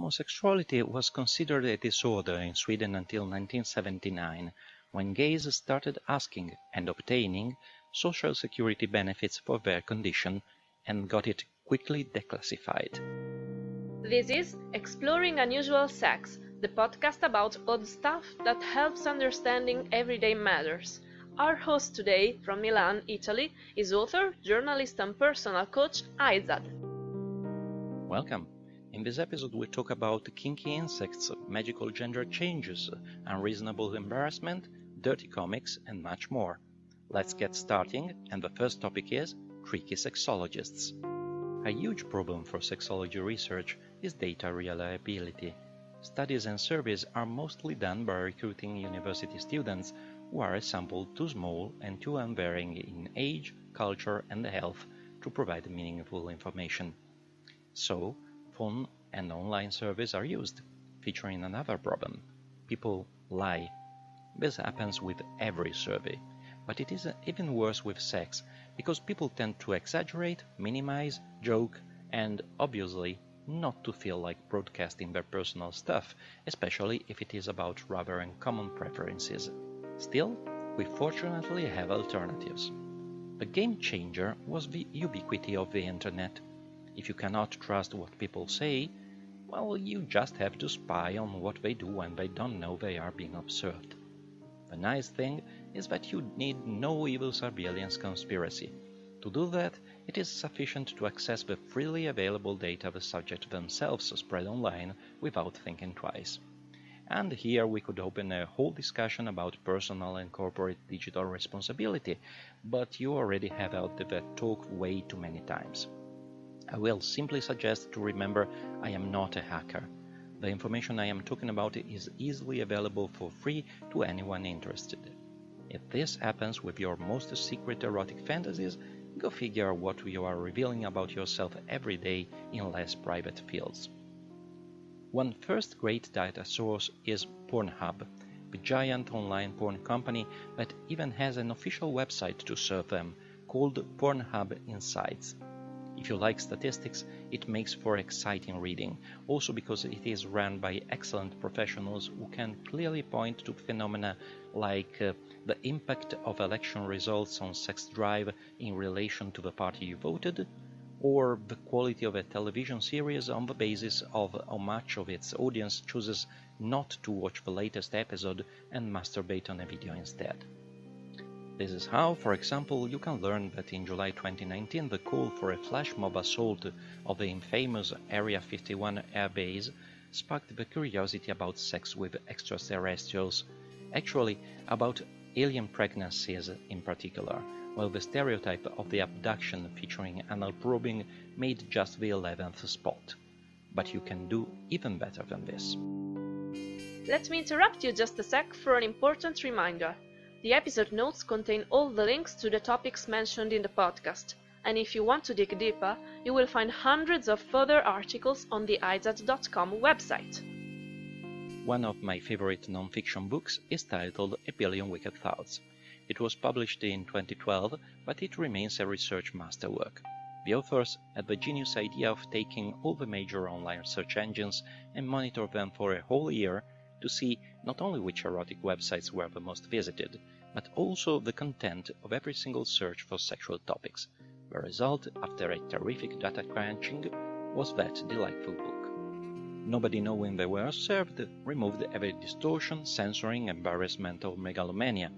Homosexuality was considered a disorder in Sweden until 1979, when gays started asking and obtaining social security benefits for their condition and got it quickly declassified. This is Exploring Unusual Sex, the podcast about odd stuff that helps understanding everyday matters. Our host today, from Milan, Italy, is author, journalist and personal coach Ayzad. Welcome. In this episode we talk about kinky insects, magical gender changes, unreasonable embarrassment, dirty comics and much more. Let's get starting, and the first topic is creaky sexologists. A huge problem for sexology research is data reliability. Studies and surveys are mostly done by recruiting university students who are a sample too small and too unvarying in age, culture and health to provide meaningful information. So, phone and online surveys are used, featuring another problem. People lie. This happens with every survey, but it is even worse with sex, because people tend to exaggerate, minimize, joke, and, obviously, not to feel like broadcasting their personal stuff, especially if it is about rather uncommon preferences. Still, we fortunately have alternatives. The game changer was the ubiquity of the internet. If you cannot trust what people say, well, you just have to spy on what they do when they don't know they are being observed. The nice thing is that you need no evil surveillance conspiracy. To do that, it is sufficient to access the freely available data the subjects themselves spread online without thinking twice. And here we could open a whole discussion about personal and corporate digital responsibility, but you already have held that talk way too many times. I will simply suggest to remember I am not a hacker. The information I am talking about is easily available for free to anyone interested. If this happens with your most secret erotic fantasies, go figure what you are revealing about yourself every day in less private fields. One first great data source is Pornhub, the giant online porn company that even has an official website to serve them, called Pornhub Insights. If you like statistics, it makes for exciting reading, also because it is run by excellent professionals who can clearly point to phenomena like the impact of election results on sex drive in relation to the party you voted, or the quality of a television series on the basis of how much of its audience chooses not to watch the latest episode and masturbate on a video instead. This is how, for example, you can learn that in July 2019 the call for a flash mob assault of the infamous Area 51 airbase sparked the curiosity about sex with extraterrestrials, actually about alien pregnancies in particular, while the stereotype of the abduction featuring anal probing made just the 11th spot. But you can do even better than this. Let me interrupt you just a sec for an important reminder. The episode notes contain all the links to the topics mentioned in the podcast, and if you want to dig deeper, you will find hundreds of further articles on the Ayzad.com website. One of my favorite non-fiction books is titled A Billion Wicked Thoughts. It was published in 2012, but it remains a research masterwork. The authors had the genius idea of taking all the major online search engines and monitor them for a whole year to see not only which erotic websites were the most visited, but also the content of every single search for sexual topics. The result, after a terrific data crunching, was that delightful book. Nobody knowing they were served removed every distortion, censoring, embarrassment or megalomania.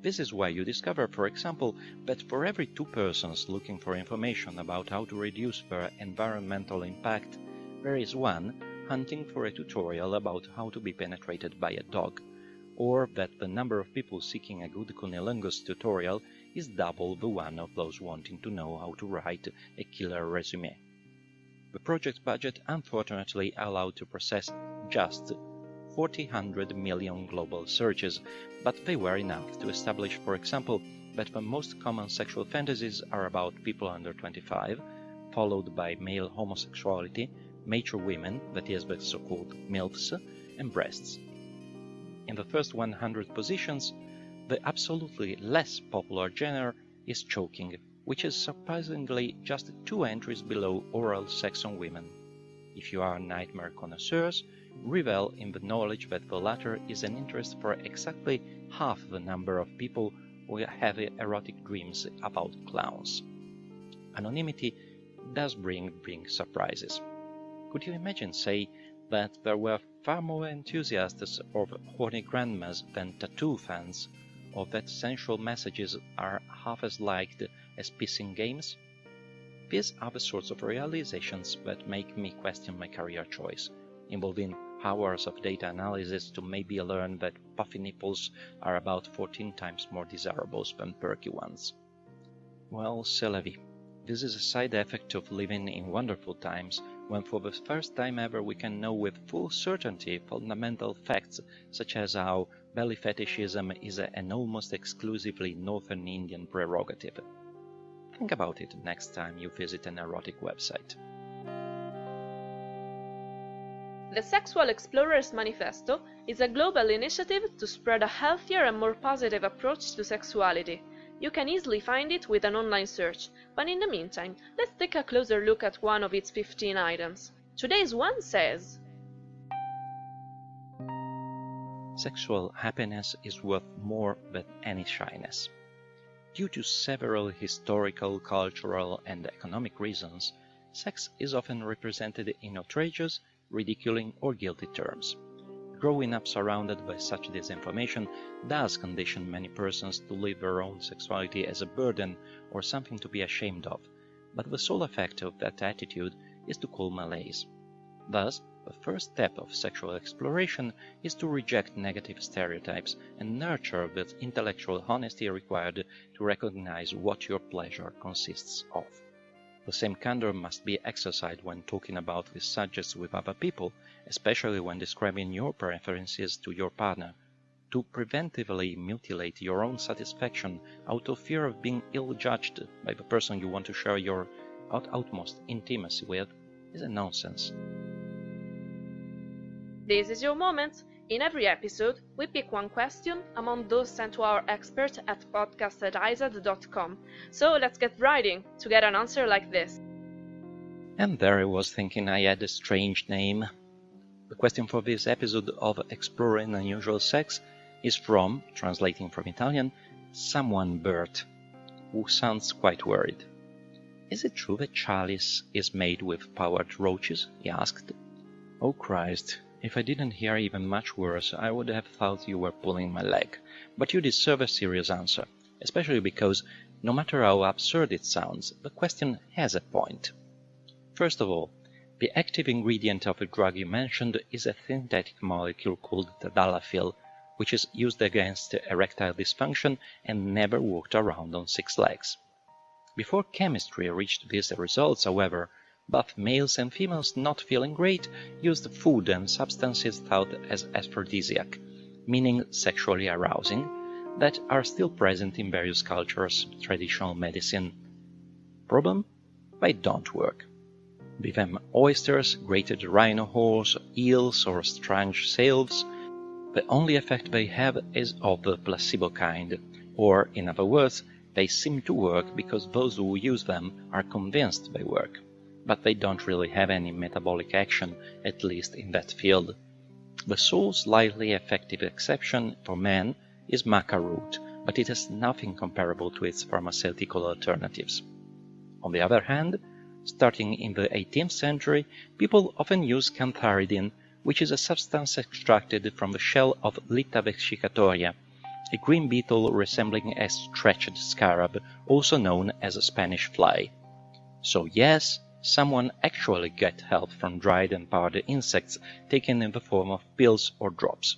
This is why you discover, for example, that for every 2 persons looking for information about how to reduce their environmental impact, there is one hunting for a tutorial about how to be penetrated by a dog, or that the number of people seeking a good cunnilingus tutorial is double the one of those wanting to know how to write a killer resume. The project's budget unfortunately allowed to process just 400 million global searches, but they were enough to establish, for example, that the most common sexual fantasies are about people under 25, followed by male homosexuality, mature women, that is the so-called MILFs, and breasts. In the first 100 positions, the absolutely less popular genre is choking, which is surprisingly just 2 entries below oral sex on women. if you are nightmare connoisseurs, revel in the knowledge that the latter is an interest for exactly half the number of people who have erotic dreams about clowns. Anonymity does bring surprises. Could you imagine, say, that there were far more enthusiasts of horny grandmas than tattoo fans, or that sensual messages are half as liked as pissing games? These are the sorts of realizations that make me question my career choice, involving hours of data analysis to maybe learn that puffy nipples are about 14 times more desirable than perky ones. Well, c'est la vie. This is a side effect of living in wonderful times, when for the first time ever we can know with full certainty fundamental facts such as how belly fetishism is an almost exclusively Northern Indian prerogative. Think about it next time you visit an erotic website. The Sexual Explorers Manifesto is a global initiative to spread a healthier and more positive approach to sexuality. You can easily find it with an online search, but in the meantime, let's take a closer look at one of its 15 items. Today's one says: Sexual happiness is worth more than any shyness. Due to several historical, cultural, and economic reasons, sex is often represented in outrageous, ridiculing, or guilty terms. Growing up surrounded by such disinformation does condition many persons to live their own sexuality as a burden or something to be ashamed of, but the sole effect of that attitude is to cool malaise. Thus, the first step of sexual exploration is to reject negative stereotypes and nurture the intellectual honesty required to recognize what your pleasure consists of. The same candor must be exercised when talking about these subjects with other people, especially when describing your preferences to your partner. To preventively mutilate your own satisfaction out of fear of being ill-judged by the person you want to share your utmost intimacy with is a nonsense. This is your moment. In every episode, we pick one question among those sent to our expert at podcast@ayzad.com. So let's get writing to get an answer like this. And there I was thinking I had a strange name. The question for this episode of Exploring Unusual Sex is from, translating from Italian, someone Bert, who sounds quite worried. Is it true that chalice is made with powered roaches? He asked. Oh Christ. If I didn't hear even much worse, I would have thought you were pulling my leg. But you deserve a serious answer, especially because, no matter how absurd it sounds, the question has a point. First of all, the active ingredient of the drug you mentioned is a synthetic molecule called tadalafil, which is used against erectile dysfunction and never walked around on 6 legs. Before chemistry reached these results, however, both males and females not feeling great used food and substances thought as aphrodisiac, meaning sexually arousing, that are still present in various cultures, traditional medicine. Problem? They don't work. Be them oysters, grated rhino horns, eels, or strange sails, the only effect they have is of the placebo kind, or, in other words, they seem to work because those who use them are convinced they work. But they don't really have any metabolic action, at least in that field. The sole slightly effective exception for men is maca root, but it has nothing comparable to its pharmaceutical alternatives. On the other hand, starting in the 18th century, people often use cantharidin, which is a substance extracted from the shell of Lita vesicatoria, a green beetle resembling a stretched scarab, also known as a Spanish fly. So yes, someone actually gets help from dried and powdered insects taken in the form of pills or drops.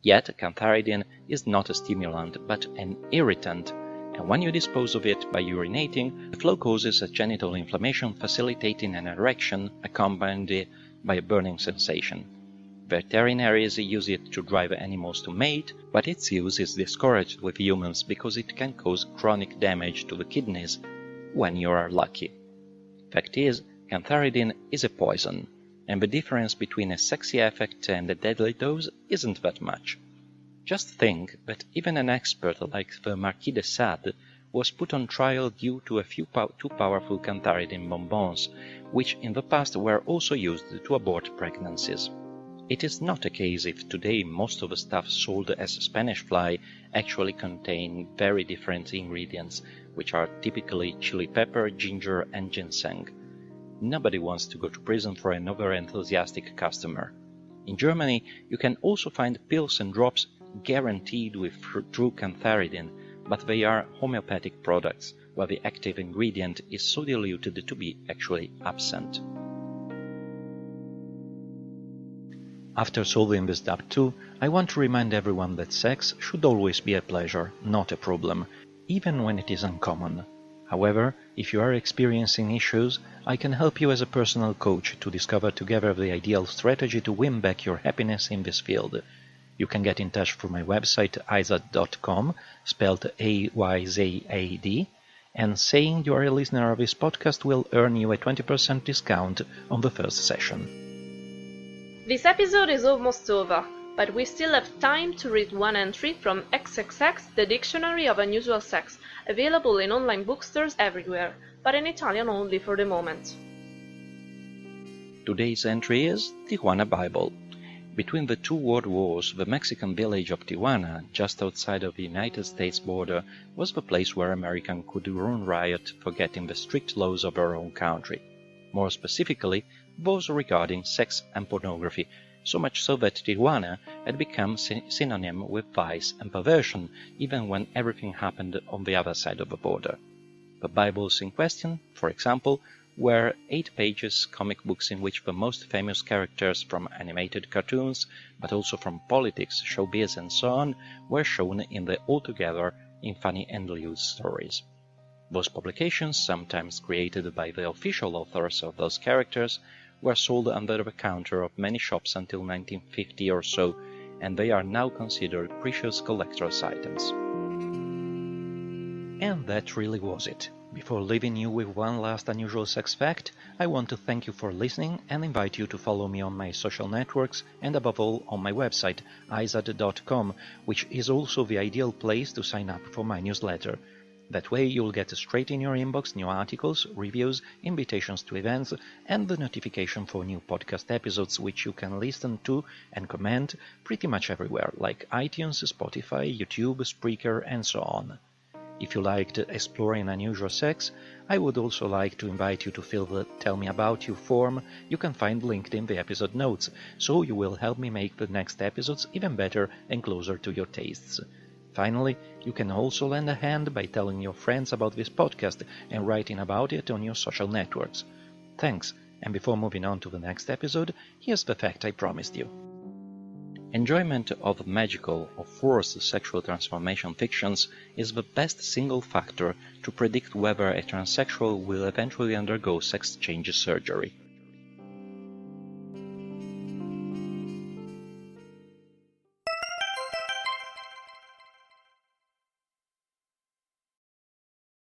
Yet cantharidin is not a stimulant but an irritant, and when you dispose of it by urinating, the flow causes a genital inflammation facilitating an erection accompanied by a burning sensation. Veterinarians use it to drive animals to mate, but its use is discouraged with humans because it can cause chronic damage to the kidneys when you are lucky. Fact is, cantharidin is a poison, and the difference between a sexy effect and a deadly dose isn't that much. Just think that even an expert like the Marquis de Sade was put on trial due to a few too powerful cantharidin bonbons, which in the past were also used to abort pregnancies. It is not a case if today most of the stuff sold as Spanish fly actually contain very different ingredients, which are typically chili pepper, ginger and ginseng. Nobody wants to go to prison for an over-enthusiastic customer. In Germany, you can also find pills and drops guaranteed with true cantharidin, but they are homeopathic products, where the active ingredient is so diluted to be actually absent. After solving this doubt too, I want to remind everyone that sex should always be a pleasure, not a problem, even when it is uncommon. However, if you are experiencing issues, I can help you as a personal coach to discover together the ideal strategy to win back your happiness in this field. You can get in touch through my website ayzad.com, spelled A-Y-Z-A-D, and saying you are a listener of this podcast will earn you a 20% discount on the first session. This episode is almost over, but we still have time to read one entry from XXX, the Dictionary of Unusual Sex, available in online bookstores everywhere, but in Italian only for the moment. Today's entry is Tijuana Bible. Between the two world wars, the Mexican village of Tijuana, just outside of the United States border, was the place where Americans could run riot forgetting the strict laws of their own country. More specifically, those regarding sex and pornography, so much so that Tijuana had become synonym with vice and perversion, even when everything happened on the other side of the border. The Bibles in question, for example, were 8 comic books in which the most famous characters from animated cartoons, but also from politics, showbiz and so on, were shown in the altogether in funny and loose stories. Those publications, sometimes created by the official authors of those characters, were sold under the counter of many shops until 1950 or so, and they are now considered precious collector's items. And that really was it. Before leaving you with one last unusual sex fact, I want to thank you for listening and invite you to follow me on my social networks and above all on my website, ayzad.com, which is also the ideal place to sign up for my newsletter. That way you'll get straight in your inbox new articles, reviews, invitations to events, and the notification for new podcast episodes which you can listen to and comment pretty much everywhere, like iTunes, Spotify, YouTube, Spreaker, and so on. If you liked exploring unusual sex, I would also like to invite you to fill the Tell Me About You form you can find linked in the episode notes, so you will help me make the next episodes even better and closer to your tastes. Finally, you can also lend a hand by telling your friends about this podcast and writing about it on your social networks. Thanks, and before moving on to the next episode, here's the fact I promised you. Enjoyment of magical or forced sexual transformation fictions is the best single factor to predict whether a transsexual will eventually undergo sex change surgery.